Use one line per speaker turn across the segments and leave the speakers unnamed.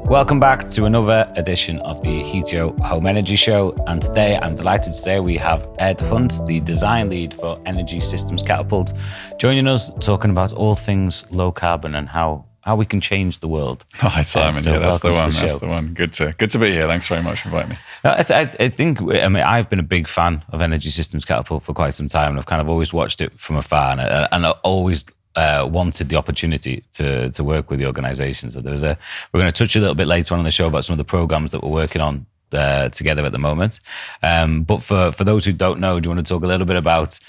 Welcome back to another edition of the Heatio Home Energy Show. And today I'm delighted to say we have Ed Hunt, the design lead for Energy Systems Catapult, joining us talking about all things low carbon and how we can change the world.
Hi, Simon.
So
that's the one.
That's
the one. Good to be here. Thanks very much for inviting me.
I mean, I've been a big fan of Energy Systems Catapult for quite some time, and I've kind of always watched it from afar, and I always wanted the opportunity to work with the organisation. So we're going to touch a little bit later on in the show about some of the programs that we're working on together at the moment. But for those who don't know, do you want to talk a little bit about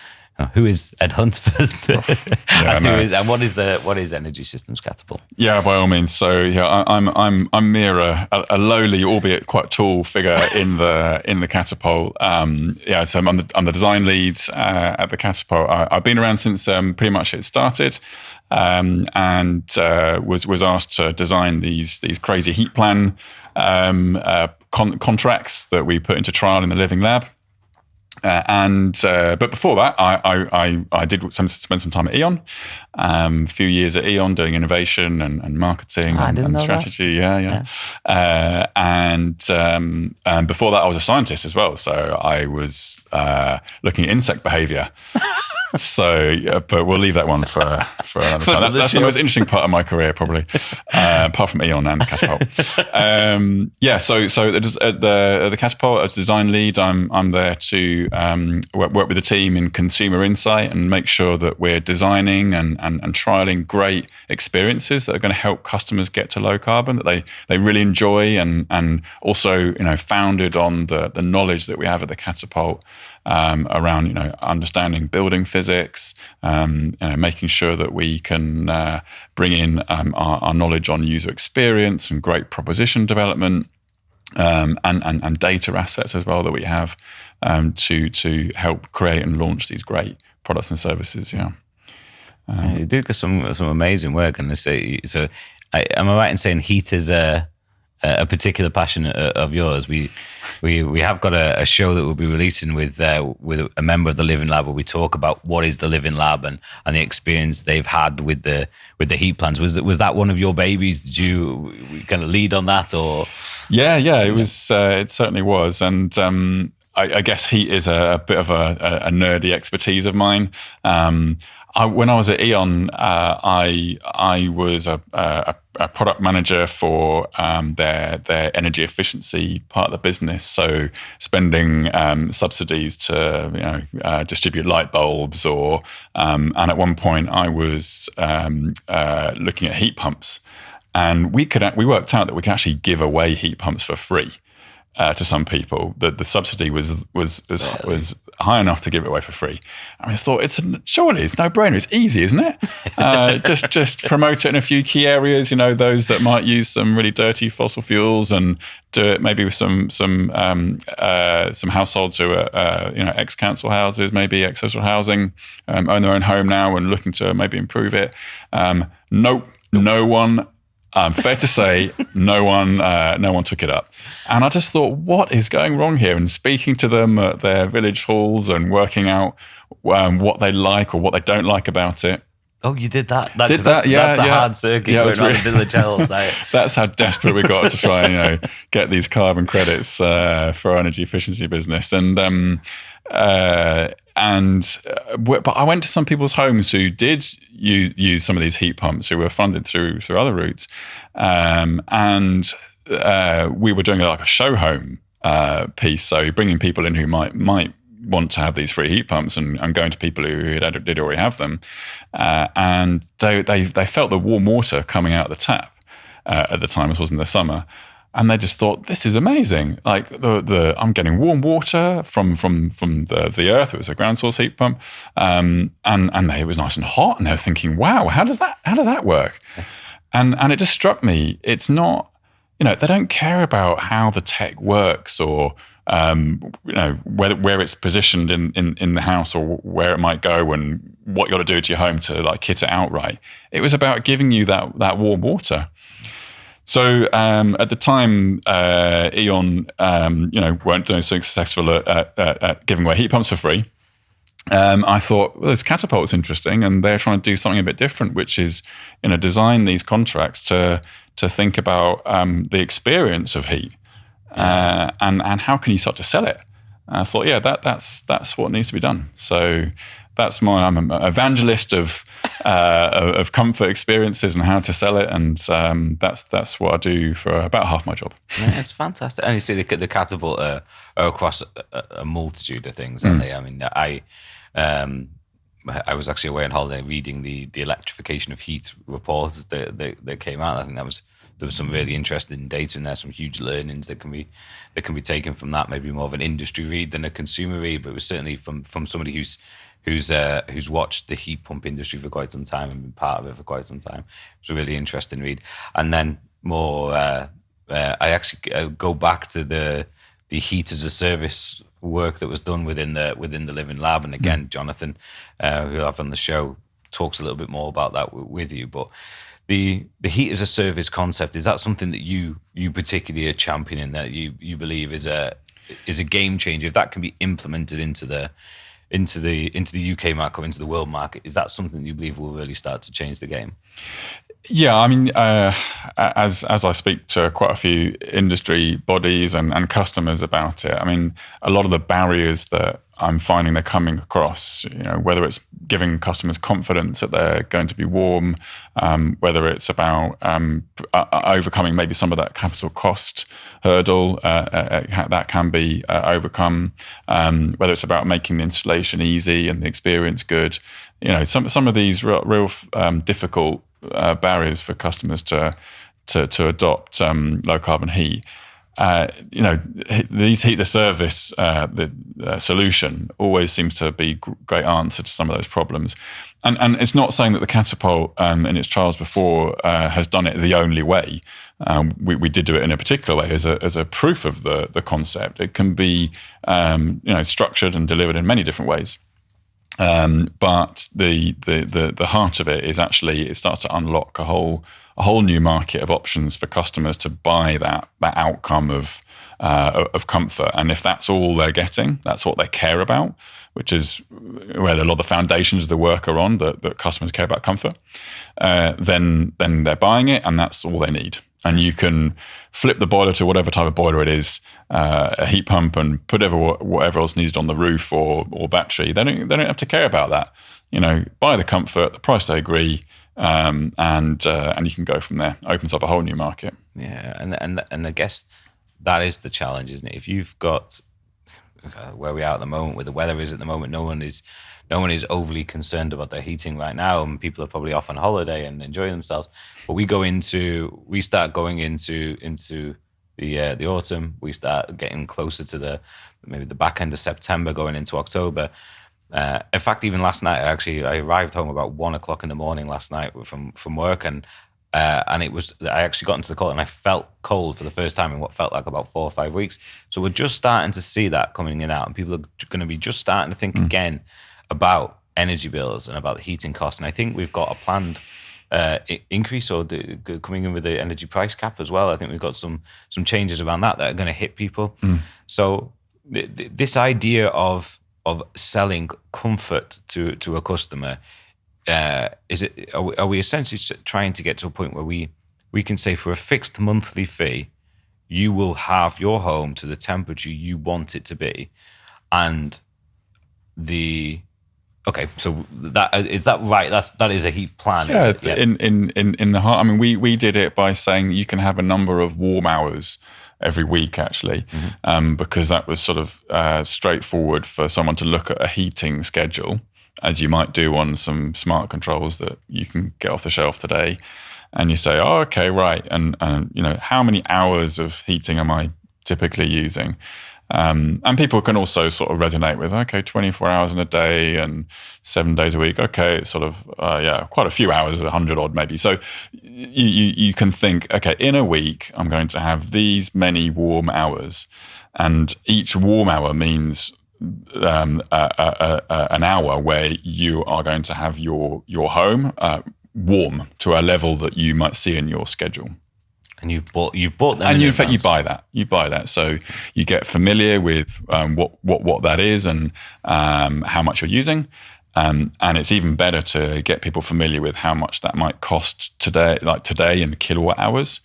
who is Ed Hunt first, and what is Energy Systems Catapult?
Yeah, by all means. So yeah, I'm mere a lowly, albeit quite tall figure in the Catapult. So I'm the design lead at the Catapult. I've been around since pretty much it started, and was asked to design these crazy heat plan contracts that we put into trial in the Living Lab. But before that, I did spend some time at E.ON, a few years at E.ON doing innovation and marketing and strategy. Yeah. And before that, I was a scientist as well. So I was looking at insect behavior. But we'll leave that one for another time. That's the most interesting part of my career, probably, apart from E.ON and the Catapult. So at the Catapult, as design lead, I'm there to work with the team in consumer insight and make sure that we're designing and trialing great experiences that are going to help customers get to low carbon, that they really enjoy, and also founded on the knowledge that we have at the Catapult around understanding building physics, making sure that we can bring in our knowledge on user experience and great proposition development, and data assets as well that we have to help create and launch these great products and services. You
do some amazing work, and so am I right in saying heat is a particular passion of yours? We have got a show that we'll be releasing with a member of the Living Lab, where we talk about what is the Living Lab and the experience they've had with the heat plans. Was that one of your babies? Did you kind of lead on that, or? Yeah,
it was. It certainly was, and I guess heat is a bit of a nerdy expertise of mine. When I was at E.ON, I was a product manager for their energy efficiency part of the business. So spending subsidies to distribute light bulbs, and at one point I was looking at heat pumps, and we worked out that we could actually give away heat pumps for free to some people. The subsidy was high enough to give it away for free. I thought surely it's no brainer. It's easy, isn't it? Just promote it in a few key areas. Those that might use some really dirty fossil fuels, and do it maybe with some households who are ex-council houses, maybe ex-social housing, own their own home now and looking to maybe improve it. Nope, no one. Fair to say, no one took it up. And I just thought, what is going wrong here? And speaking to them at their village halls and working out what they like or what they don't like about it.
Oh, you did that? That's a hard circuit going around the village halls.
That's how desperate we got to try and get these carbon credits for our energy efficiency business. But I went to some people's homes who did use some of these heat pumps, who were funded through other routes, and we were doing like a show home piece, so bringing people in who might want to have these free heat pumps, and going to people who did already have them, and they felt the warm water coming out of the tap at the time. This was in the summer. And they just thought, this is amazing. Like I'm getting warm water from the earth. It was a ground source heat pump, and it was nice and hot. And they were thinking, wow, how does that work? And it just struck me. It's not, they don't care about how the tech works, or where it's positioned in the house, or where it might go, and what you got to do to your home to kit it out right. It was about giving you that warm water. So at the time, E.ON, weren't doing so successful at giving away heat pumps for free. I thought, well, this Catapult's interesting, and they're trying to do something a bit different, which is, design these contracts to to think about the experience of heat and how can you start to sell it. And I thought, that's what needs to be done. So I'm an evangelist of comfort experiences and how to sell it, and that's what I do for about half my job.
Yeah, it's fantastic. And you see the Catapult are across a multitude of things, aren't they? I mean, I was actually away on holiday reading the electrification of heat report that came out. I think there was some really interesting data in there, some huge learnings that can be taken from that. Maybe more of an industry read than a consumer read, but it was certainly from somebody who's watched the heat pump industry for quite some time and been part of it for quite some time. It was a really interesting read. And then more, I actually go back to the heat as a service work that was done within the Living Lab. And again, Jonathan, who I have on the show, talks a little bit more about that with you. But the heat as a service concept, is that something that you particularly are championing, that you believe is a game changer? If that can be implemented into the UK market, or into the world market, is that something you believe will really start to change the game?
Yeah, I mean, as I speak to quite a few industry bodies and customers about it, I mean, a lot of the barriers that I'm finding they're coming across, whether it's giving customers confidence that they're going to be warm, whether it's about overcoming maybe some of that capital cost hurdle that can be overcome, whether it's about making the installation easy and the experience good, some of these real difficult barriers for customers to adopt low carbon heat. These heat as service, the solution always seems to be a great answer to some of those problems. And it's not saying that the Catapult in its trials before has done it the only way. We did do it in a particular way as a proof of the concept. It can be structured and delivered in many different ways. But the heart of it is actually, it starts to unlock a whole new market of options for customers to buy that outcome of comfort. And if that's all they're getting, that's what they care about, which is where a lot of the foundations of the work are on, that customers care about comfort, then they're buying it, and that's all they need. And you can flip the boiler to whatever type of boiler it is, a heat pump, and put whatever else needed on the roof or battery. They don't have to care about that. Buy the comfort, the price they agree, and you can go from there. Opens up a whole new market.
Yeah, and I guess that is the challenge, isn't it? If you've got where we are at the moment, where the weather is at the moment, no one is overly concerned about their heating right now, and people are probably off on holiday and enjoying themselves. But we start going into the autumn. We start getting closer to maybe the back end of September, going into October. In fact, even last night, I arrived home about 1:00 in the morning last night from work, and it was, I actually got into the cold and I felt cold for the first time in what felt like about 4 or 5 weeks. So we're just starting to see that coming in and out, and people are going to be just starting to think again about energy bills and about the heating costs. And I think we've got a planned increase coming in with the energy price cap as well. I think we've got some changes around that are going to hit people. So this idea of selling comfort to a customer, are we essentially trying to get to a point where we can say, for a fixed monthly fee, you will have your home to the temperature you want it to be, and so is that right? That is a heat plan.
Yeah, in the heart. I mean, we did it by saying you can have a number of warm hours every week, actually, because that was sort of straightforward for someone to look at a heating schedule, as you might do on some smart controls that you can get off the shelf today. And you say, oh, okay, right. And how many hours of heating am I typically using? And people can also sort of resonate with, okay, 24 hours in a day and 7 days a week. Okay, it's sort of, quite a few hours, 100 odd maybe. So you can think, okay, in a week, I'm going to have these many warm hours. And each warm hour means an hour where you are going to have your home warm to a level that you might see in your schedule.
And you've bought them,
and in fact you buy that. So you get familiar with what that is and how much you're using, And it's even better to get people familiar with how much that might cost today in kilowatt hours,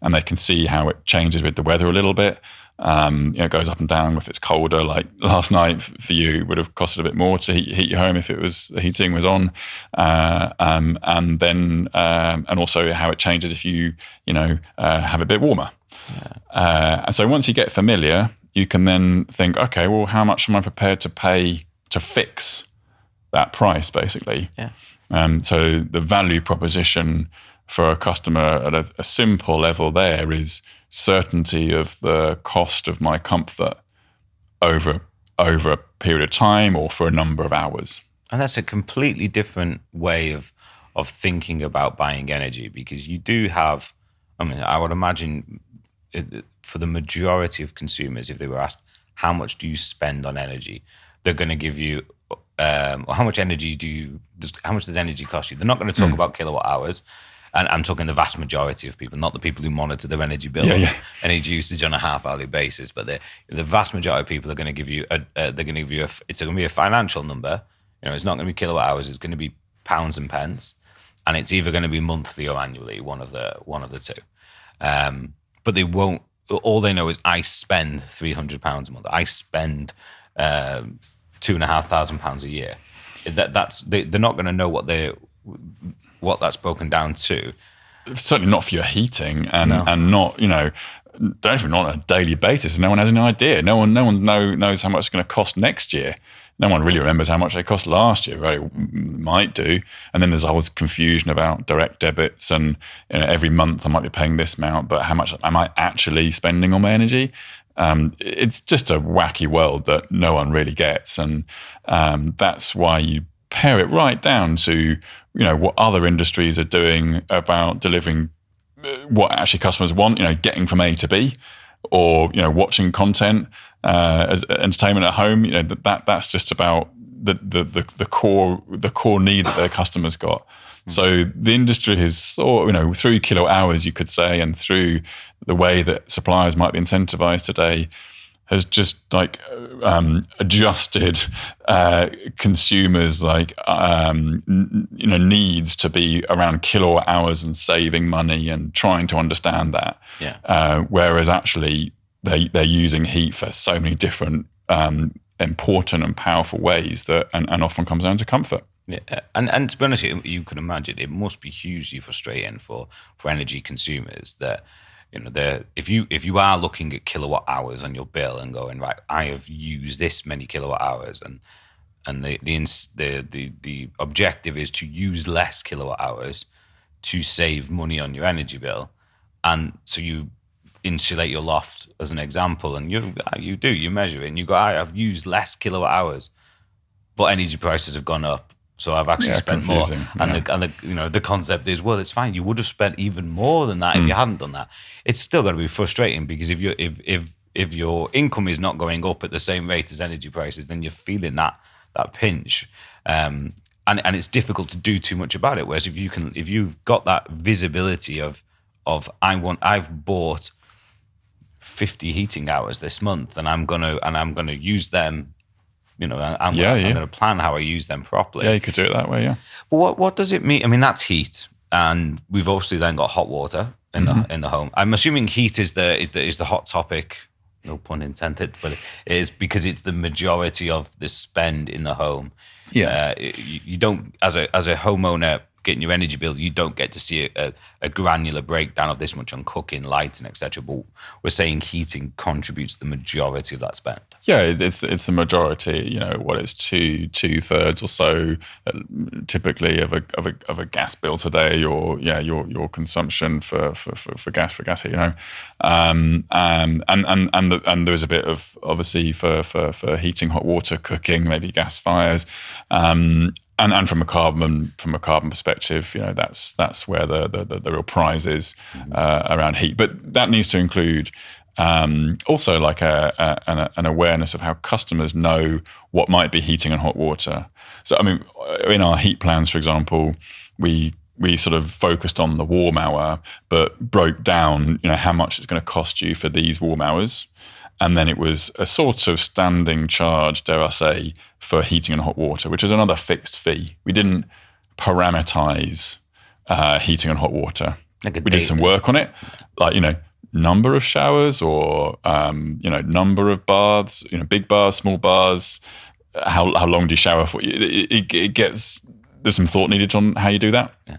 and they can see how it changes with the weather a little bit. It goes up and down. If it's colder, like last night for you, it would have costed a bit more to heat your home if the heating was on, and also how it changes if you have a bit warmer. Yeah. And so once you get familiar, you can then think, okay, well, how much am I prepared to pay to fix that price, basically?
Yeah.
So the value proposition for a customer at a simple level there is certainty of the cost of my comfort over a period of time or for a number of hours.
And that's a completely different way of thinking about buying energy, because you do have, I would imagine for the majority of consumers, if they were asked, how much do you spend on energy? They're going to give you, or how much does energy cost you? They're not going to talk about kilowatt hours. And I'm talking the vast majority of people, not the people who monitor their energy bill, energy usage on a half-hourly basis, but the vast majority of people are going to give you it's going to be a financial number. It's not going to be kilowatt hours. It's going to be pounds and pence, and it's either going to be monthly or annually, one of the two. But they won't. All they know is I spend £300 a month. I spend £2,500 a year. They're not going to know what that's broken down to.
Certainly not for your heating, and not definitely not on a daily basis. No one has any idea. No one knows how much it's going to cost next year. No one really remembers how much they cost last year. Right, might do. And then there's always confusion about direct debits, and every month I might be paying this amount, but how much am I actually spending on my energy? It's just a wacky world that no one really gets, and that's why you pare it right down to what other industries are doing about delivering what actually customers want, getting from A to B, or watching content as entertainment at home. That's just about the core need that their customers got. So the industry is, through kilowatt hours, you could say, and through the way that suppliers might be incentivized today, has just adjusted consumers' needs to be around kilowatt hours and saving money and trying to understand that. Yeah. Whereas actually they're using heat for so many different important and powerful ways and often comes down to comfort.
Yeah. And to be honest, you could imagine it must be hugely frustrating for energy consumers that if you are looking at kilowatt hours on your bill and going, right, I have used this many kilowatt hours, and the objective is to use less kilowatt hours to save money on your energy bill, and so you insulate your loft as an example, and you measure it and you go, I've used less kilowatt hours, but energy prices have gone up. So I've actually spent more, and the concept is, well, it's fine. You would have spent even more than that if you hadn't done that. It's still going to be frustrating, because if your income is not going up at the same rate as energy prices, then you're feeling that pinch, and it's difficult to do too much about it. Whereas if you've got that visibility of I've bought 50 heating hours this month, and I'm gonna use them. I'm going to plan how I use them properly.
Yeah, you could do it that way, yeah.
But what does it mean? That's heat, and we've obviously then got hot water in the home. I'm assuming heat is the hot topic, no pun intended, but it is because it's the majority of the spend in the home. Yeah, you don't, as a homeowner getting your energy bill, you don't get to see a granular breakdown of this much on cooking, lighting, etc. But we're saying heating contributes the majority of that spend.
Yeah, it's a majority. What is 2/3 or so, typically of a gas bill today, or your consumption for gas heat. And there's a bit of, obviously, for heating, hot water, cooking, maybe gas fires. And from a carbon perspective, that's where the real prize is around heat. But that needs to include also like an awareness of how customers know what might be heating and hot water. So in our heat plans, for example, we sort of focused on the warm hour, but broke down how much it's going to cost you for these warm hours. And then it was a sort of standing charge, dare I say, for heating and hot water, which is another fixed fee. We didn't parameterize heating and hot water. We did some work on it, like, number of showers or, number of baths, big baths, small baths, how long do you shower for? There's some thought needed on how you do that.
Yeah.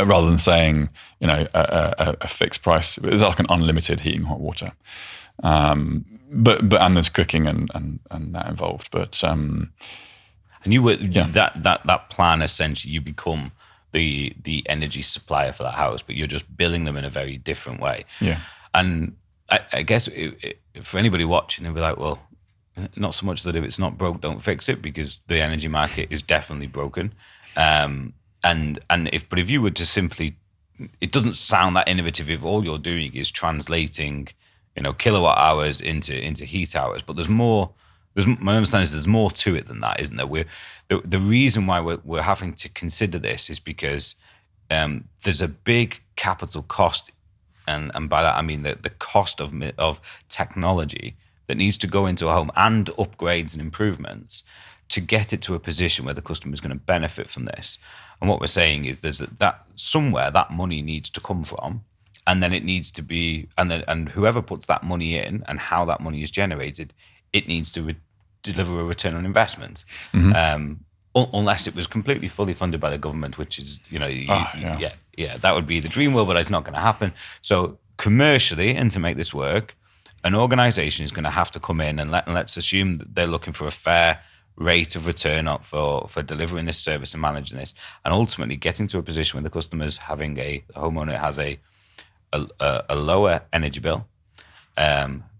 Rather than saying, a fixed price. It's like an unlimited heating hot water. But there's cooking and that involved. But
and you were that plan, essentially you become the energy supplier for that house, but you're just billing them in a very different way.
Yeah.
And I guess for anybody watching, they'll be like, well, not so much that if it's not broke, don't fix it, because the energy market is definitely broken. If you were to simply, it doesn't sound that innovative if all you're doing is translating, kilowatt hours into heat hours. But there's more. My understanding is there's more to it than that, isn't there? The reason why we're having to consider this is because there's a big capital cost, and by that I mean the cost of technology that needs to go into a home, and upgrades and improvements to get it to a position where the customer is going to benefit from this. And what we're saying is there's that somewhere that money needs to come from, and then it needs to be, and whoever puts that money in and how that money is generated, it needs to deliver a return on investment. Mm-hmm. Unless it was completely fully funded by the government, which is, that would be the dream world, but it's not going to happen. So commercially, and to make this work, an organization is going to have to come in and let's assume that they're looking for a fair rate of return up for delivering this service and managing this, and ultimately getting to a position where the customer's having the homeowner has a lower energy bill,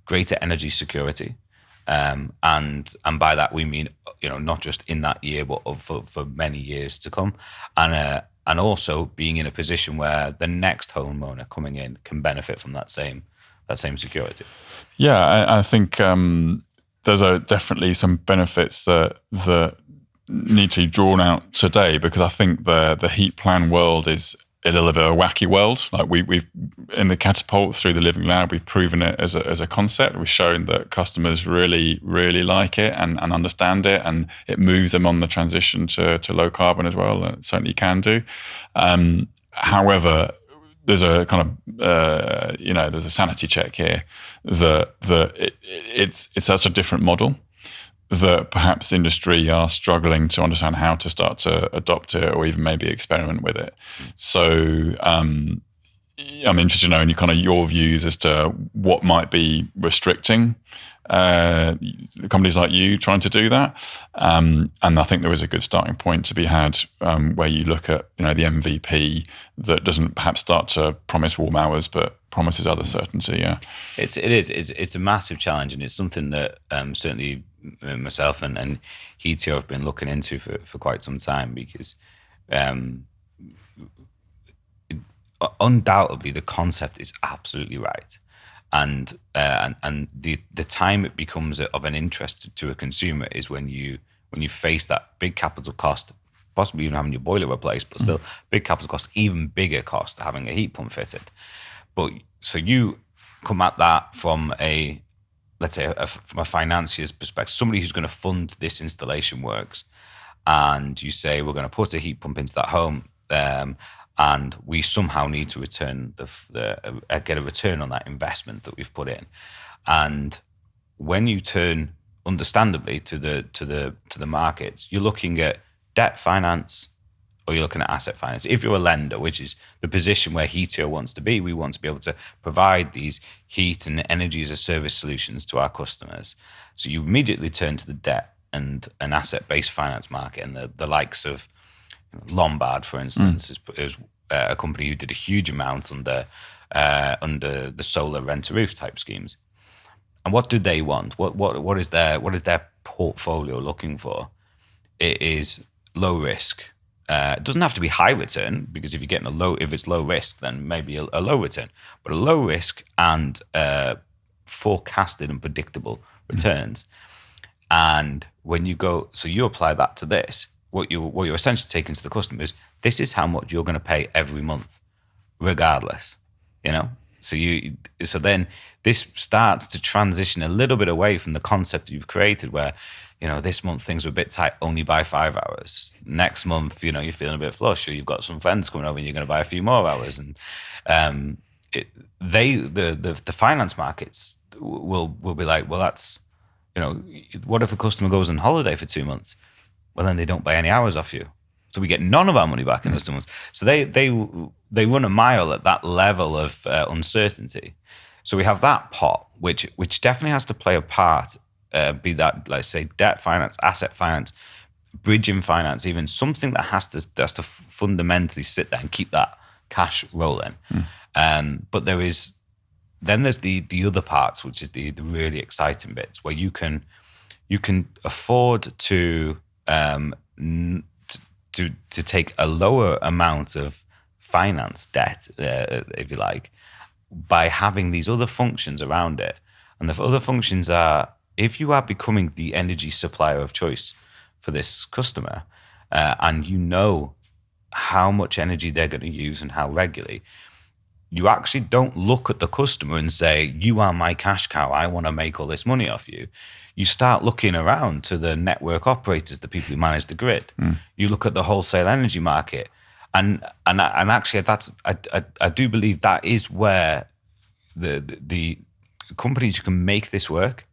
greater energy security, and by that we mean not just in that year but for many years to come, and also being in a position where the next homeowner coming in can benefit from that same security.
Yeah, I think there's definitely some benefits that need to be drawn out today, because I think the heat plan world is a little bit of a wacky world. Like we've in the Catapult through the Living Lab, we've proven it as a concept. We've shown that customers really, really like it and understand it, and it moves them on the transition to low carbon as well. It certainly can do. However, there's a kind of there's a sanity check here that it's such a different model that perhaps industry are struggling to understand how to start to adopt it or even maybe experiment with it. So I'm interested to know your views as to what might be restricting companies like you trying to do that. And I think there is a good starting point to be had where you look at the MVP that doesn't perhaps start to promise warm hours but promises other certainty. Yeah,
it's a massive challenge, and it's something that certainly myself and Heatio have been looking into for quite some time, because undoubtedly the concept is absolutely right. And the time it becomes of an interest to a consumer is when you face that big capital cost, possibly even having your boiler replaced, but still big capital cost, even bigger cost having a heat pump fitted. But so you come at that from from a financier's perspective, somebody who's going to fund this installation works, and you say we're going to put a heat pump into that home. And we somehow need to return get a return on that investment that we've put in. And when you turn, understandably, to the markets, you're looking at debt finance or you're looking at asset finance. If you're a lender, which is the position where Heatio wants to be, we want to be able to provide these heat and energy as a service solutions to our customers. So you immediately turn to the debt and an asset-based finance market, and the likes of Lombard, for instance, is a company who did a huge amount under the solar rent-a-roof type schemes. And what do they want? What is their portfolio looking for? It is low risk. It doesn't have to be high return, because if it's low risk, then maybe a low return. But a low risk and forecasted and predictable returns. And when you apply that to this, what you're essentially taking to the customer is, this is how much you're going to pay every month, regardless. So then this starts to transition a little bit away from the concept you've created, where, this month things are a bit tight, only buy 5 hours. Next month, you're feeling a bit flush, or you've got some friends coming over and you're going to buy a few more hours. And the finance markets will be like, well, that's, what if the customer goes on holiday for 2 months? Well, then they don't buy any hours off you. So we get none of our money back in those 2 months. So they run a mile at that level of uncertainty. So we have that pot, which definitely has to play a part, be that, let's say, debt finance, asset finance, bridging finance, even something that has to fundamentally sit there and keep that cash rolling. But there's the other parts, which is the really exciting bits, where you can afford to take a lower amount of finance debt, if you like, by having these other functions around it. And the other functions are, if you are becoming the energy supplier of choice for this customer, and how much energy they're going to use and how regularly, you actually don't look at the customer and say, you are my cash cow, I want to make all this money off you. You start looking around to the network operators, the people who manage the grid. You look at the wholesale energy market, and actually, I do believe that is where the companies who can make this work,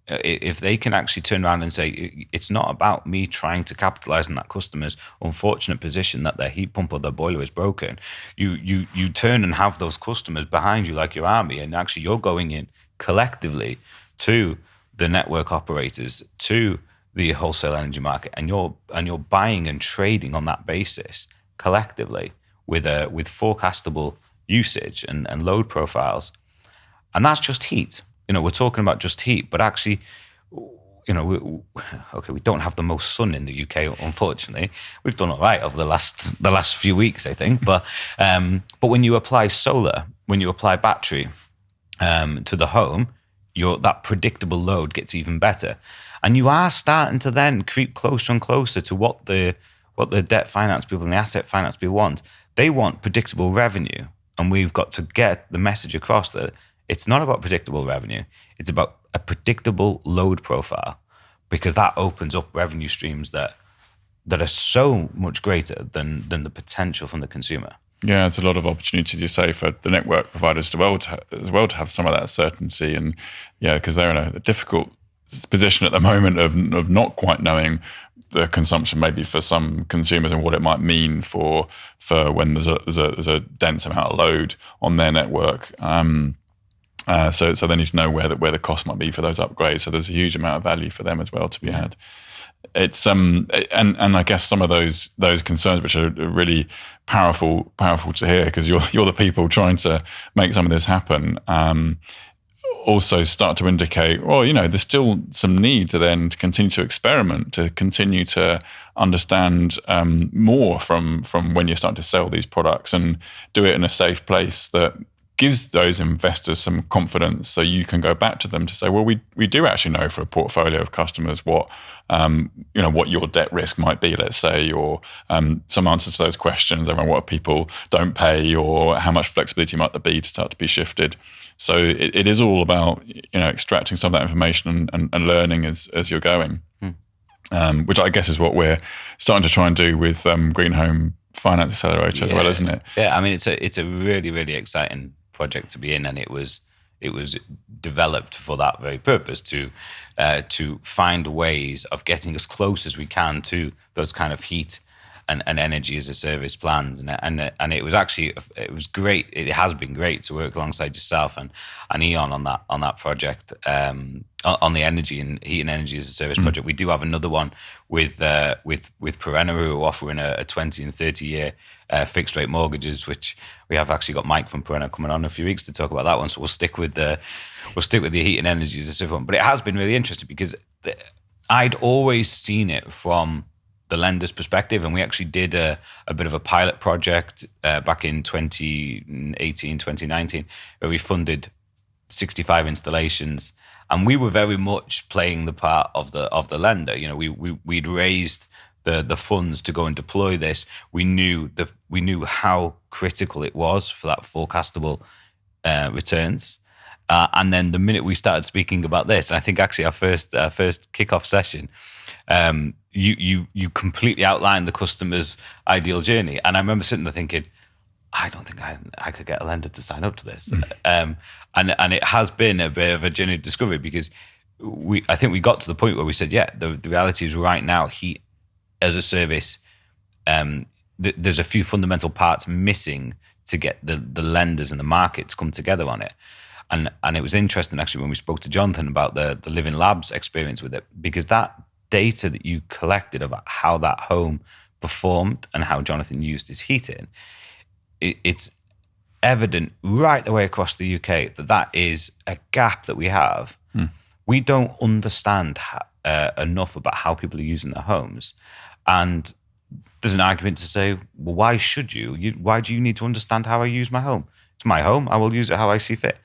if they can actually turn around and say, it's not about me trying to capitalize on that customer's unfortunate position that their heat pump or their boiler is broken. You turn and have those customers behind you like your army, and actually you're going in collectively to the network operators, to the wholesale energy market, and you're buying and trading on that basis collectively with forecastable usage and load profiles. And that's just heat. We're talking about just heat, but actually, we don't have the most sun in the UK, unfortunately. We've done all right over the last few weeks, I think. But when you apply solar, when you apply battery to the home, that predictable load gets even better. And you are starting to then creep closer and closer to what the debt finance people and the asset finance people want. They want predictable revenue. And we've got to get the message across that it's not about predictable revenue. It's about a predictable load profile, because that opens up revenue streams that are so much greater than the potential from the consumer.
Yeah, it's a lot of opportunities, you say, for the network providers as well to have some of that certainty. And because they're in a difficult position at the moment of not quite knowing the consumption maybe for some consumers and what it might mean for when there's a dense amount of load on their network. So they need to know where the cost might be for those upgrades. So there's a huge amount of value for them as well to be had. It's and I guess some of those concerns, which are really powerful to hear, because you're the people trying to make some of this happen, also start to indicate, well, there's still some need to continue to experiment, to continue to understand more from when you're starting to sell these products, and do it in a safe place that gives those investors some confidence, so you can go back to them to say, well, we do actually know for a portfolio of customers what your debt risk might be, let's say, or some answers to those questions around what people don't pay, or how much flexibility might there be to start to be shifted. So it is all about extracting some of that information and learning as you're going, which I guess is what we're starting to try and do with Green Home Finance Accelerator as well, isn't it?
Yeah, I mean, it's a really, really exciting project to be in, and it was developed for that very purpose, to find ways of getting as close as we can to those kind of heat and energy as a service plans, and it was great. It has been great to work alongside yourself and Eon on that project, on the energy and heat and energy as a service project. We do have another one with Perenna, who are offering a 20 and 30 year fixed rate mortgages, which we have actually got Mike from Perenna coming on in a few weeks to talk about that one. So we'll stick with the heat and energy as a service one. But it has been really interesting, because I'd always seen it from the lender's perspective, and we actually did a bit of a pilot project back in 2018, 2019, where we funded 65 installations, and we were very much playing the part of the lender. We'd raised the funds to go and deploy this. We knew how critical it was for that forecastable returns. And then the minute we started speaking about this, and I think actually our first kickoff session, you completely outlined the customer's ideal journey. And I remember sitting there thinking, I don't think I could get a lender to sign up to this. And it has been a bit of a journey of discovery, because I think we got to the point where we said, yeah, the reality is right now, heat as a service, there's a few fundamental parts missing to get the lenders and the market to come together on it. And it was interesting actually when we spoke to Jonathan about the Living Labs experience with it, because that data that you collected about how that home performed and how Jonathan used his heating, it's evident right the way across the UK that is a gap that we have. We don't understand enough about how people are using their homes. And there's an argument to say, well, why should you? Why do you need to understand how I use my home? It's my home. I will use it how I see fit,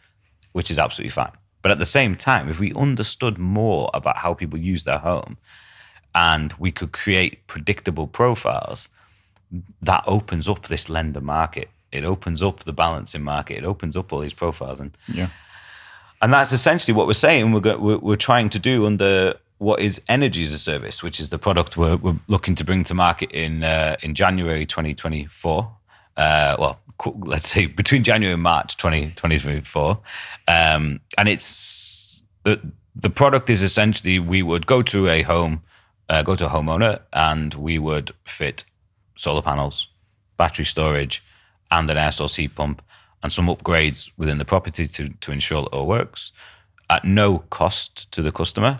which is absolutely fine. But at the same time, if we understood more about how people use their home and we could create predictable profiles, that opens up this lender market. It opens up the balancing market. It opens up all these profiles. And that's essentially what we're saying we're trying to do under what is Energy as a Service, which is the product we're looking to bring to market in January 2024. Let's say between January and March 2024. And it's the product is essentially, we would go to a homeowner, and we would fit solar panels, battery storage, and an air source heat pump, and some upgrades within the property to ensure it all works at no cost to the customer.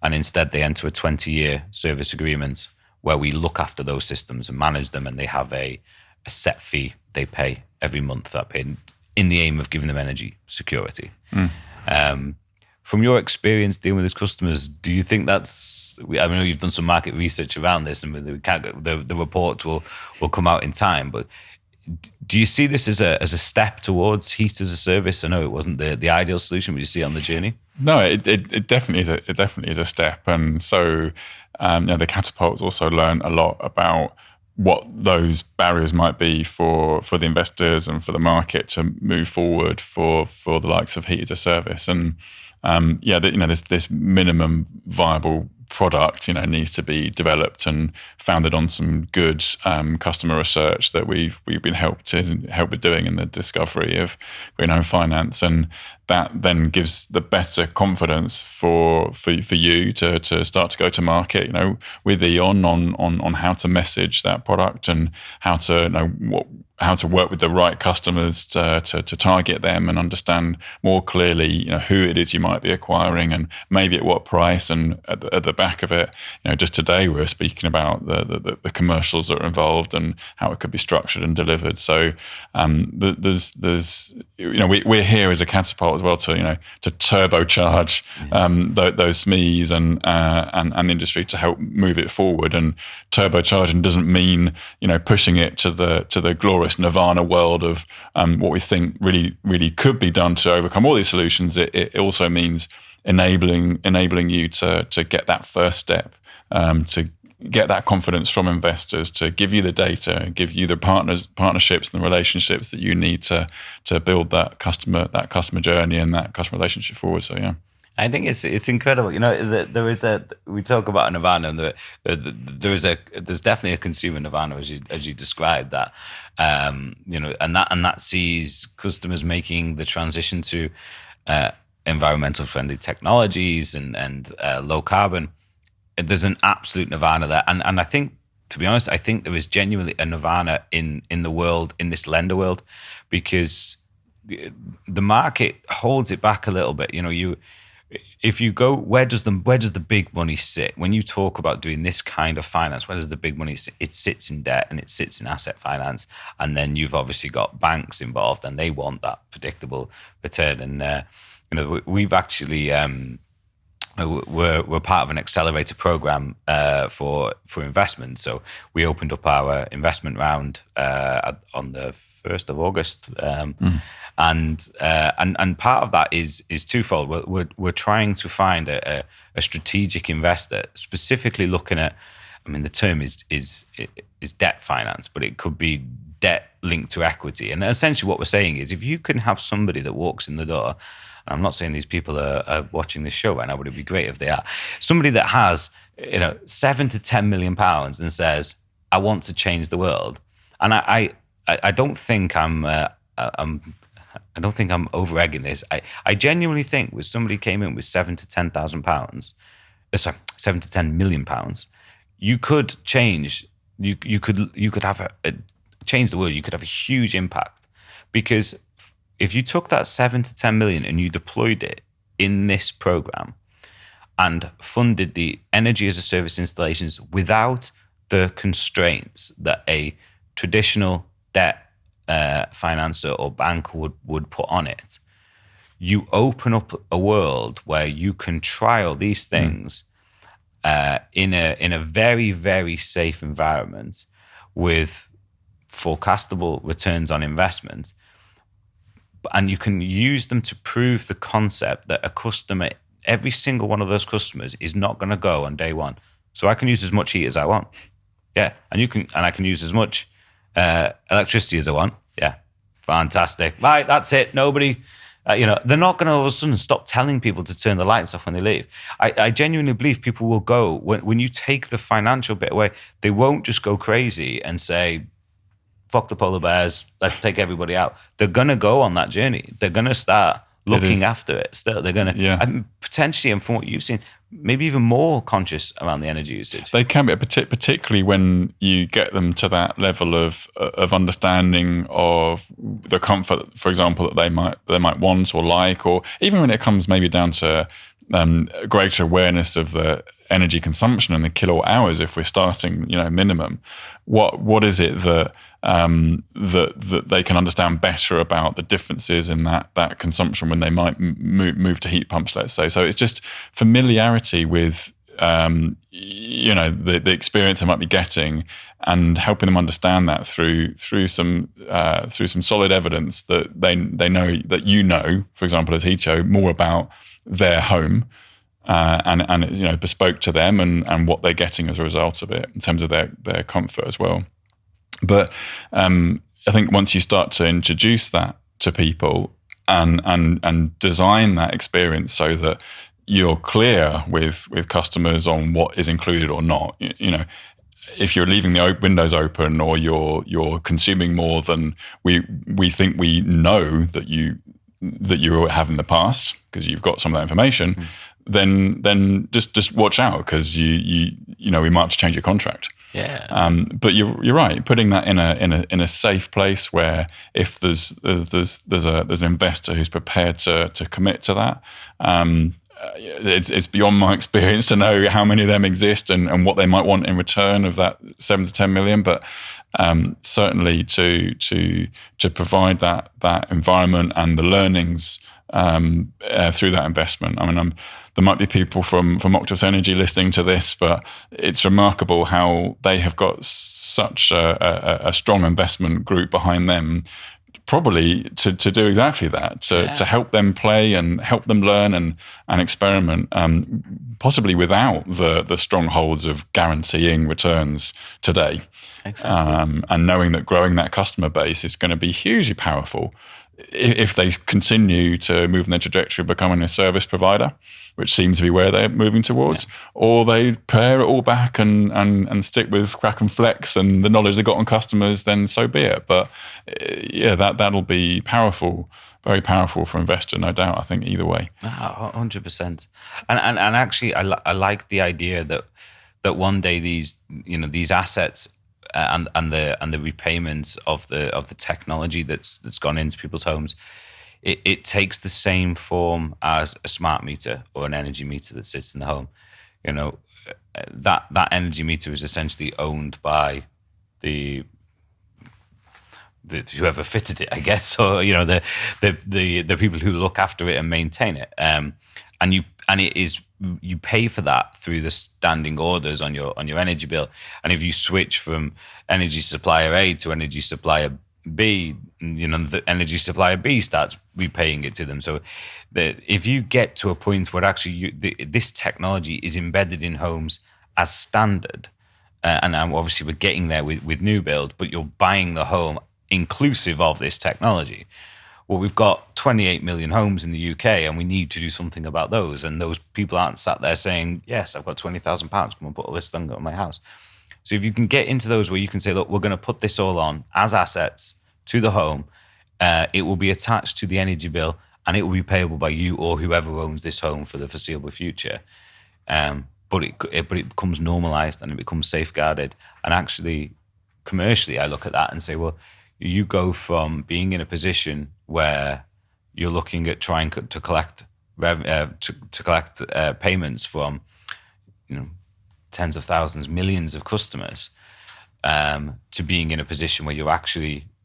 And instead they enter a 20-year service agreement where we look after those systems and manage them, and they have a set fee they pay every month, that paid in the aim of giving them energy security. From your experience dealing with these customers, do you think that's, I know you've done some market research around this, and the report will come out in time, but do you see this as a step towards heat as a service? I know it wasn't the ideal solution, but you see it on the journey?
No, it definitely is. It definitely is a step, and so the Catapults also learn a lot about what those barriers might be for the investors and for the market to move forward for the likes of heat as a service. And this minimum viable product, needs to be developed and founded on some good customer research that we've been helped with doing in the discovery of green home finance, and that then gives the better confidence for you to start to go to market, with E.ON on how to message that product and how to work with the right customers to target them and understand more clearly, who it is you might be acquiring and maybe at what price. And at the back of it, just today we were speaking about the commercials that are involved and how it could be structured and delivered. So there's we're here as a Catapult as well to turbocharge those SMEs and industry to help move it forward. And turbocharging doesn't mean pushing it to the glorious nirvana world of what we think really could be done to overcome all these solutions. It also means enabling you to get that first step, to get that confidence from investors, to give you the data, give you the partnerships and the relationships that you need to build that customer journey and that customer relationship forward. So yeah.
I think it's incredible. We talk about a nirvana, and there's definitely a consumer nirvana as you described that, and that sees customers making the transition to environmental friendly technologies and low carbon. There's an absolute nirvana there, and I think, to be honest, I think there is genuinely a nirvana in the world, in this lender world, because the market holds it back a little bit. If you go, where does the big money sit? When you talk about doing this kind of finance, where does the big money sit? It sits in debt and it sits in asset finance. And then you've obviously got banks involved, and they want that predictable return. And, we've actually, we're part of an accelerator program for investment. So we opened up our investment round on the 1st of August. And part of that is twofold. We're trying to find a strategic investor, specifically looking at I mean, the term is debt finance, but it could be debt linked to equity. And essentially what we're saying is, if you can have somebody that walks in the door, and I'm not saying these people are watching this show right now, but it'd be great if they are, somebody that has, you know, 7 to 10 million pounds and says, I want to change the world. And I don't think I'm over egging this. I genuinely think with somebody came in with 7 to 10,000 pounds, 7 to 10 million pounds, you could change. You could have change the world. You could have a huge impact, because if you took that 7 to 10 million and you deployed it in this program and funded the energy as a service installations without the constraints that a traditional debt financer or bank would put on it, you open up a world where you can trial these things in a very, very safe environment with forecastable returns on investment. And you can use them to prove the concept that a customer, every single one of those customers, is not going to go on day one. So I can use as much heat as I want. Yeah. And I can use as much electricity as I want. Yeah. Fantastic. Right. That's it. Nobody, they're not going to all of a sudden stop telling people to turn the lights off when they leave. I genuinely believe people will go, when you take the financial bit away, they won't just go crazy and say, fuck the polar bears, let's take everybody out. They're going to go on that journey. They're going to start looking after it still. They're going to, potentially, and from what you've seen, maybe even more conscious around the energy usage.
They can be, particularly when you get them to that level of understanding of the comfort, for example, that they might want or like, or even when it comes maybe down to greater awareness of the energy consumption and the kilowatt hours. If we're starting, minimum, what is it that that they can understand better about the differences in that consumption when they might move to heat pumps, let's say. So it's just familiarity with the experience they might be getting, and helping them understand that through some solid evidence that they know that, for example, as Hito, more about their home and bespoke to them and what they're getting as a result of it in terms of their comfort as well. But I think once you start to introduce that to people and design that experience so that you're clear with customers on what is included or not, if you're leaving the windows open or you're consuming more than we think we know that you have in the past because you've got some of that information, then just watch out, because we might have to change your contract.
Yeah.
But you're right. Putting that in a safe place where if there's an investor who's prepared to commit to that, it's beyond my experience to know how many of them exist and what they might want in return of that 7 to 10 million. But certainly to provide that environment and the learnings through that investment. I mean, there might be people from Octopus Energy listening to this, but it's remarkable how they have got such a strong investment group behind them, probably to do exactly that, to help them play and help them learn and experiment, possibly without the strongholds of guaranteeing returns today.
Exactly.
And knowing that growing that customer base is going to be hugely powerful if they continue to move in their trajectory of becoming a service provider, which seems to be where they're moving towards, or they pare it all back and stick with Crack and Flex and the knowledge they got on customers, then so be it. But that'll be powerful, very powerful for investor, no doubt. I think either way.
100%. And actually, I like the idea that one day these assets and the repayments of the technology that's gone into people's homes, it takes the same form as a smart meter or an energy meter that sits in the home. That energy meter is essentially owned by the whoever fitted it, I guess, or the people who look after it and maintain it. And it is, you pay for that through the standing orders on your energy bill. And if you switch from energy supplier A to energy supplier B, the energy supplier B starts repaying it to them. So if you get to a point where actually this technology is embedded in homes as standard, and obviously we're getting there with new build, but you're buying the home inclusive of this technology. Well, we've got 28 million homes in the UK, and we need to do something about those. And those people aren't sat there saying, yes, I've got £20,000, come and put all this thing on my house. So if you can get into those where you can say, look, we're going to put this all on as assets to the home, it will be attached to the energy bill, and it will be payable by you or whoever owns this home for the foreseeable future. But it becomes normalized and it becomes safeguarded. And actually, commercially, I look at that and say, well, you go from being in a position where you're looking at trying to collect payments from, tens of thousands, millions of customers, to being in a position where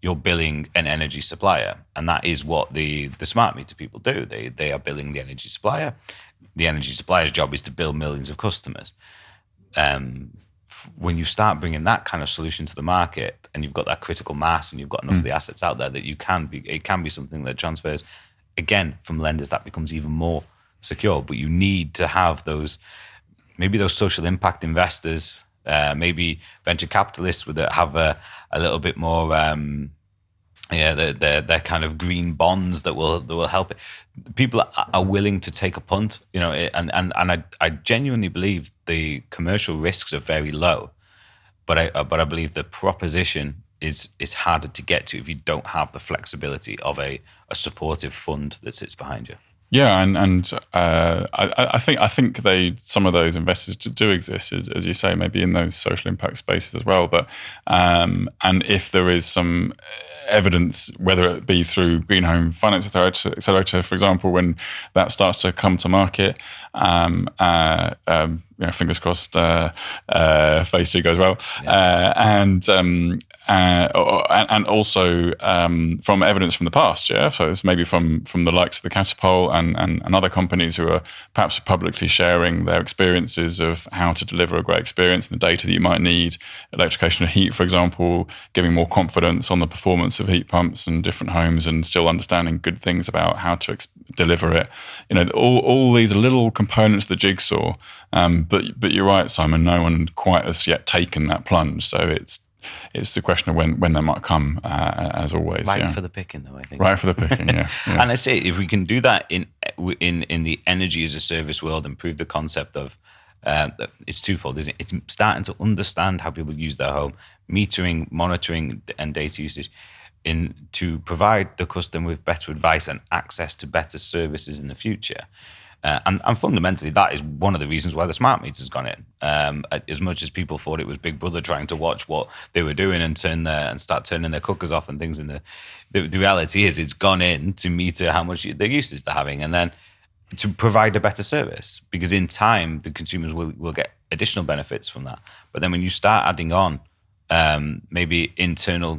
you're billing an energy supplier. And that is what the smart meter people do. They are billing the energy supplier. The energy supplier's job is to bill millions of customers. When you start bringing that kind of solution to the market, and you've got that critical mass, and you've got enough of the assets out there that it can be something that transfers again from lenders, that becomes even more secure. But you need to have those social impact investors, maybe venture capitalists that have a little bit more, they're kind of green bonds that will help it. People are willing to take a punt, and I genuinely believe the commercial risks are very low, but I believe the proposition is harder to get to if you don't have the flexibility of a supportive fund that sits behind you.
Yeah, and I think some of those investors do exist, as you say, maybe in those social impact spaces as well. But and if there is some evidence, whether it be through Green Home Finance Accelerator, for example, when that starts to come to market, fingers crossed, phase 2 goes well, and also from evidence from the past, so it's maybe from the likes of the Catapult and other companies who are perhaps publicly sharing their experiences of how to deliver a great experience and the data that you might need, electrification of heat, for example, giving more confidence on the performance of heat pumps in different homes, and still understanding good things about how to deliver it. All these little components of the jigsaw. But you're right, Simon. No one quite has yet taken that plunge. So it's the question of when that might come, as always.
Right for the picking, though, I think.
Right for the picking, yeah.
And I say, if we can do that in the energy as a service world, and prove the concept of it's twofold, isn't it? It's starting to understand how people use their home, metering, monitoring, and data usage, to provide the customer with better advice and access to better services in the future. And fundamentally, that is one of the reasons why the smart meter's gone in. As much as people thought it was Big Brother trying to watch what they were doing and start turning their cookers off and things, the reality is it's gone in to meter how much their usage they're having, and then to provide a better service. Because in time, the consumers will get additional benefits from that. But then when you start adding on maybe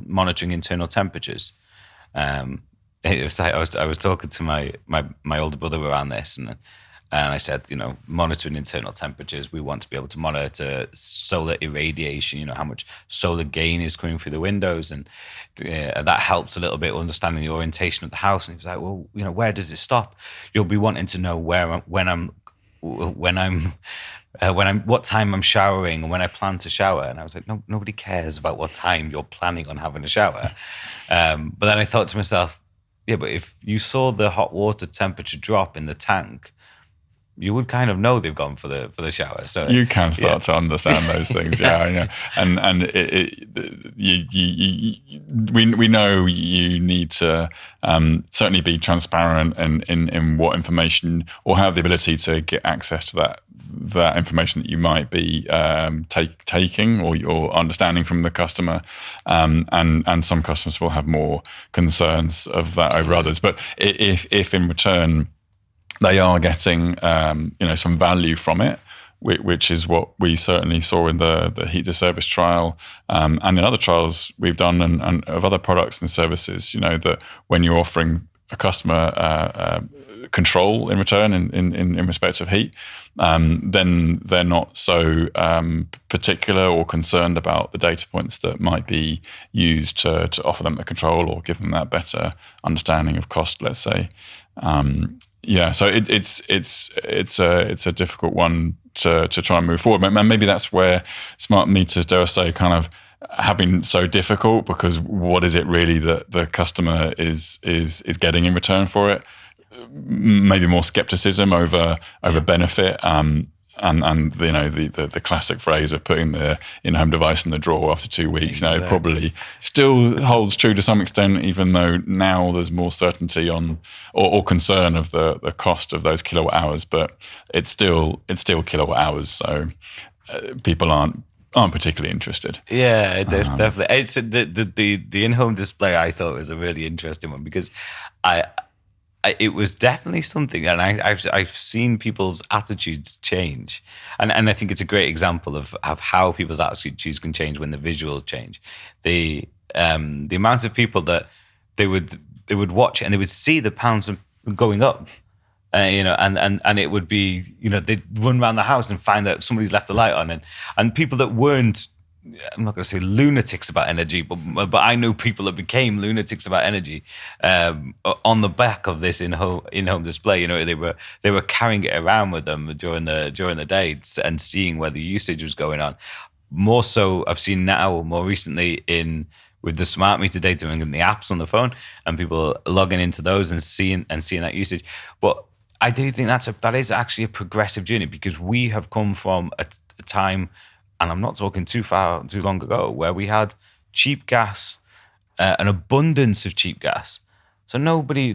monitoring internal temperatures. It was like I was talking to my older brother around this, and I said, monitoring internal temperatures, we want to be able to monitor solar irradiation, how much solar gain is coming through the windows, and that helps a little bit understanding the orientation of the house. And he was like, well, where does it stop? You'll be wanting to know what time I'm showering and when I plan to shower. And I was like, no, nobody cares about what time you're planning on having a shower. But then I thought to myself, yeah, but if you saw the hot water temperature drop in the tank, you would kind of know they've gone for the shower. So
you can start to understand those things, yeah. And we know you need to certainly be transparent in what information, or have the ability to get access to that information that you might be taking or understanding from the customer, and some customers will have more concerns of that over others. But if in return they are getting some value from it, which is what we certainly saw in the heat to service trial, and in other trials we've done and of other products and services, that when you're offering a customer control in return in respect of heat, then they're not so particular or concerned about the data points that might be used to offer them the control or give them that better understanding of cost, let's say. So it's a difficult one to try and move forward. And maybe that's where smart meters, dare I say, kind of have been so difficult, because what is it really that the customer is getting in return for it? Maybe more skepticism over benefit. And the classic phrase of putting the in-home device in the drawer after 2 weeks, exactly. Probably still holds true to some extent, even though now there's more certainty on or concern of the cost of those kilowatt hours. But it's still kilowatt hours, so people aren't particularly interested.
Yeah, there's definitely. It's the in-home display. I thought was a really interesting one, because it was definitely something, and I've seen people's attitudes change, and I think it's a great example of how people's attitudes can change when the visuals change. The amount of people that they would watch and they would see the pounds going up, and it would be, they'd run around the house and find that somebody's left the light on, and people that weren't, I'm not going to say lunatics about energy, but I know people that became lunatics about energy on the back of this in-home display. They were carrying it around with them during the day and seeing where the usage was going on. More so, I've seen now more recently with the smart meter data and the apps on the phone, and people logging into those and seeing that usage. But I do think that is actually a progressive journey, because we have come from a time, and I'm not talking too long ago, where we had cheap gas, an abundance of cheap gas. So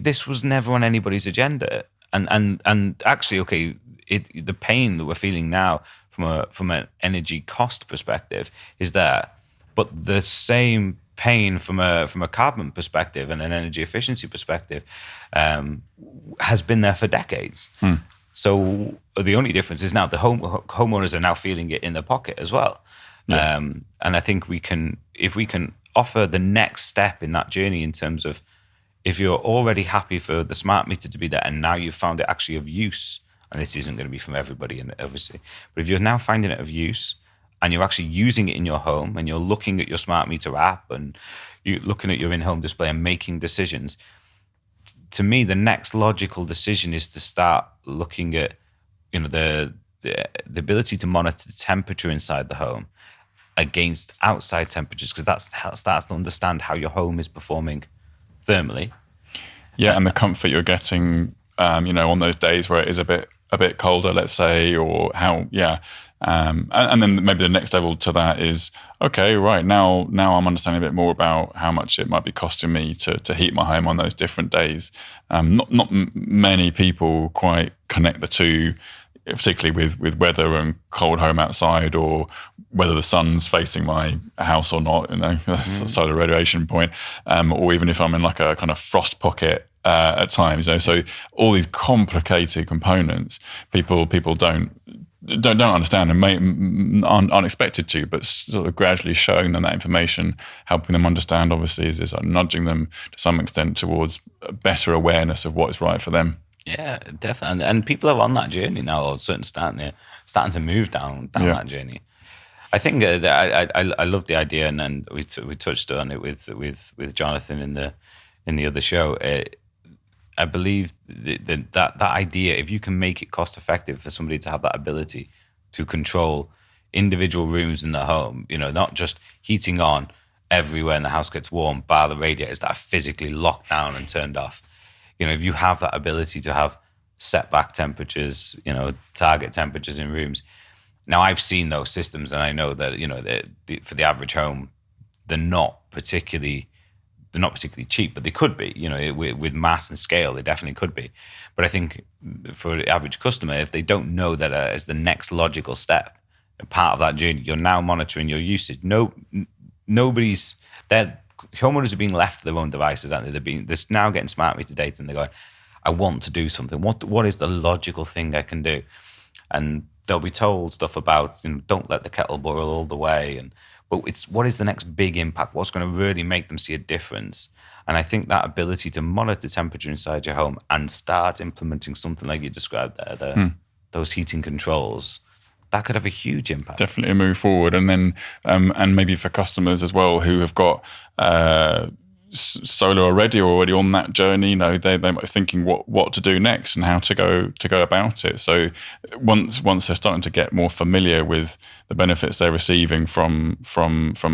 this was never on anybody's agenda. And actually, okay, the pain that we're feeling now from an energy cost perspective is there, but the same pain from a carbon perspective and an energy efficiency perspective has been there for decades. So the only difference is now the homeowners are now feeling it in their pocket as well. Yeah. And I think if we can offer the next step in that journey, in terms of, if you're already happy for the smart meter to be there, and now you've found it actually of use, and this isn't going to be from everybody, obviously, but if you're now finding it of use and you're actually using it in your home, and you're looking at your smart meter app and you're looking at your in-home display and making decisions, to me, the next logical decision is to start looking at, the ability to monitor the temperature inside the home against outside temperatures, because that starts to understand how your home is performing thermally.
Yeah, and the comfort you're getting, on those days where it is a bit colder, let's say, or how, yeah. And then maybe the next level to that is, okay, right, now I'm understanding a bit more about how much it might be costing me to heat my home on those different days. Not many people quite connect the two, particularly with weather and cold home outside, or whether the sun's facing my house or not, that's a solar radiation point, or even if I'm in like a kind of frost pocket at times. So all these complicated components, people don't understand, and aren't expected to, but sort of gradually showing them that information, helping them understand, obviously, is like nudging them to some extent towards a better awareness of what is right for them.
Yeah, definitely. And people are on that journey now, or starting to move down that journey. I think I love the idea, and we touched on it with Jonathan in the other show. I believe that idea, if you can make it cost effective for somebody to have that ability to control individual rooms in the home, not just heating on everywhere and the house gets warm, bar the radiators that are physically locked down and turned off. If you have that ability to have setback temperatures, target temperatures in rooms. Now, I've seen those systems, and I know that, for the average home, they're not particularly cheap, but they could be, with mass and scale, they definitely could be. But I think for the average customer, if they don't know that as the next logical step, part of that journey, you're now monitoring your usage. Homeowners are being left to their own devices, aren't they? They're now getting smart meter data, and they're going, I want to do something. What is the logical thing I can do? And they'll be told stuff about, don't let the kettle boil all the way, but it's what is the next big impact? What's going to really make them see a difference? And I think that ability to monitor temperature inside your home and start implementing something like you described there, those heating controls, that could have a huge impact.
Definitely a move forward. And then, and maybe for customers as well who have got solar already or already on that journey, you know, they might be thinking what to do next and how to go about it. So once they're starting to get more familiar with the benefits they're receiving from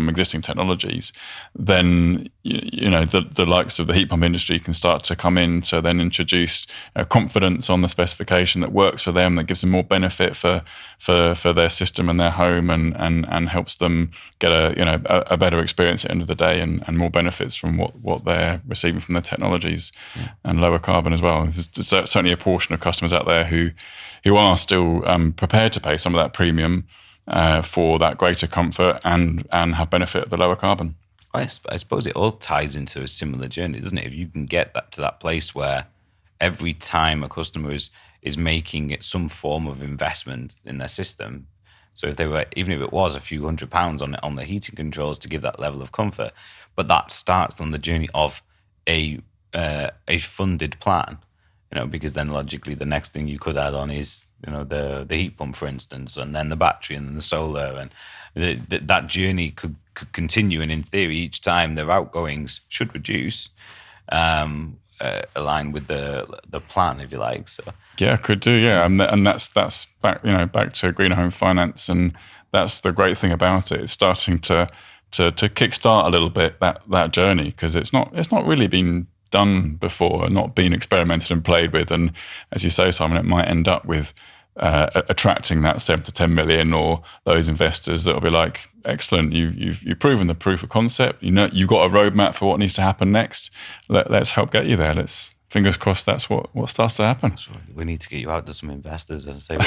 existing technologies, then you know the likes of the heat pump industry can start to come in to then introduce confidence on the specification that works for them, that gives them more benefit for their system and their home, and helps them get a better experience at the end of the day, and more benefits from what they're receiving from the technologies, and lower carbon as well. There's certainly a portion of customers out there who are still prepared to pay some of that premium for that greater comfort and have benefit of the lower carbon.
I suppose it all ties into a similar journey, doesn't it? If you can get that to that place where every time a customer is making some form of investment in their system, so if they were, even if it was a few £100 on the heating controls to give that level of comfort, but that starts on the journey of a funded plan, you know, because then logically the next thing you could add on is, you know, the heat pump, for instance, and then the battery, and then the solar, and that journey could continue. And in theory, each time their outgoings should reduce, align with the plan, if you like. So
yeah, could do, yeah, and that's back, you know, back to green home finance, and that's the great thing about it. It's starting to kickstart a little bit that journey, because it's not really been done before, not been experimented and played with. And as you say, Simon, it might end up with attracting that 7 to 10 million, or those investors that will be like, excellent, you've proven the proof of concept. You know, you've got a roadmap for what needs to happen next. Let's help get you there. Fingers crossed that's what starts to happen.
We need to get you out to some investors and say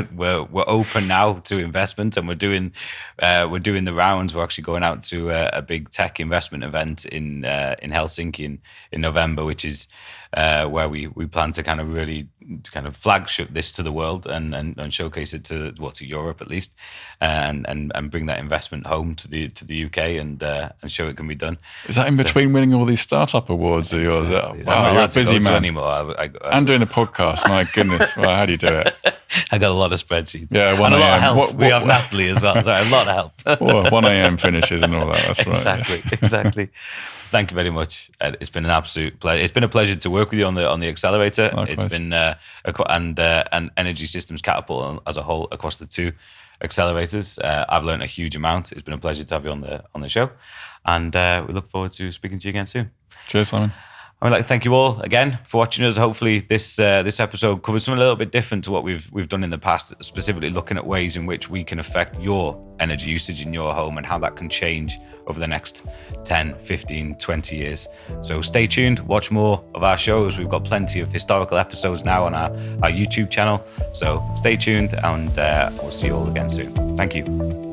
we're open now to investment, and we're doing the rounds. We're actually going out to a big tech investment event in Helsinki in November, which is where we plan to kind of really kind of flagship this to the world and showcase it to Europe at least, and bring that investment home to the UK and show it can be done.
Is that in between winning all these startup awards? Or wow, you're a busy man
anymore.
And doing a podcast. My goodness, well, how do you do it?
I got a lot of spreadsheets.
Yeah,
and a lot of help. We have Natalie as well. Sorry, a lot of help.
1 a.m. finishes and all that. That's
right. Exactly. Thank you very much. It's been an absolute pleasure. It's been a pleasure to work with you on the accelerator.
Likewise.
It's been and Energy Systems Catapult as a whole across the two accelerators. I've learned a huge amount. It's been a pleasure to have you on the show, and we look forward to speaking to you again soon.
Cheers, Simon.
I would like to thank you all again for watching us. Hopefully this episode covers something a little bit different to what we've done in the past, specifically looking at ways in which we can affect your energy usage in your home and how that can change over the next 10, 15, 20 years. So stay tuned, watch more of our shows. We've got plenty of historical episodes now on our YouTube channel. So stay tuned, and we'll see you all again soon. Thank you.